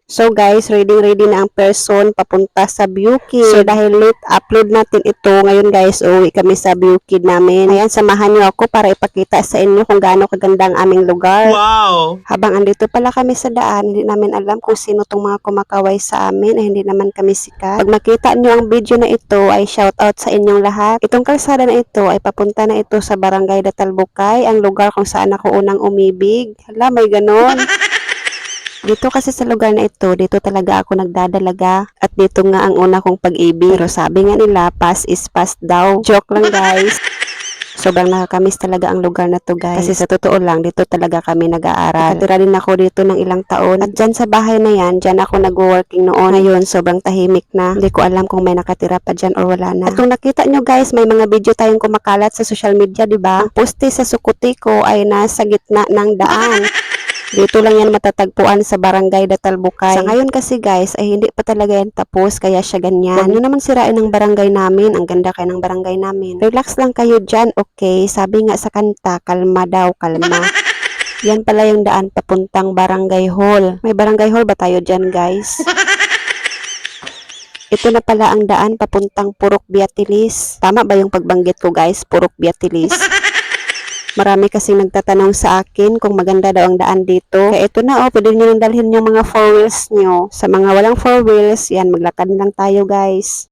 So guys, ready na ang person papunta sa Bukid. So dahil late upload natin ito, ngayon guys, uwi kami sa Bukid namin. Ayan, samahan niyo ako para ipakita sa inyo kung gaano kaganda ang aming lugar. Wow! Habang andito pala kami sa daan, hindi namin alam kung sino tong mga kumakaway sa amin, ay hindi naman kami sikat. Pag makita niyo ang video na ito, ay shout out sa inyong lahat. Itong kalsada na ito ay papunta na ito sa Barangay Datalbukay, ang lugar kung saan ako unang umibig. Hala, may ganon. Dito kasi sa lugar na ito, dito talaga ako nagdadalaga at dito nga ang una kong pag-ibig. Pero sabi nga nila, pass is pass daw. Joke lang guys. Sobrang nakakamiss talaga ang lugar na to guys. Kasi sa totoo lang, dito talaga kami nag-aaral. Nakatira din ako dito ng ilang taon. At dyan sa bahay na yan, dyan ako nag-working noon. Ngayon, sobrang tahimik na. Hindi ko alam kung may nakatira pa dyan or wala na. At kung nakita nyo guys, may mga video tayong kumakalat sa social media, di ba? Ang poste sa sukuti ko ay nasa gitna ng daan. Dito lang yan matatagpuan sa Barangay Datalbukay. Sa ngayon kasi guys, ay hindi pa talaga yan tapos, kaya siya ganyan. Huwag nyo naman sirain ang barangay namin. Ang ganda kayo ng barangay namin. Relax lang kayo dyan, okay? Sabi nga sa kanta, kalma daw, kalma. Yan pala yung daan papuntang Barangay Hall. May Barangay Hall ba tayo dyan guys? Ito na pala ang daan papuntang Purok Biatilis. Tama ba yung pagbanggit ko guys? Purok Biatilis. Marami kasing nagtatanong sa akin kung maganda daw ang daan dito. Kaya ito na pwede nyo nang dalhin yung mga 4 wheels nyo. Sa mga walang 4 wheels, yan, maglakad lang tayo guys.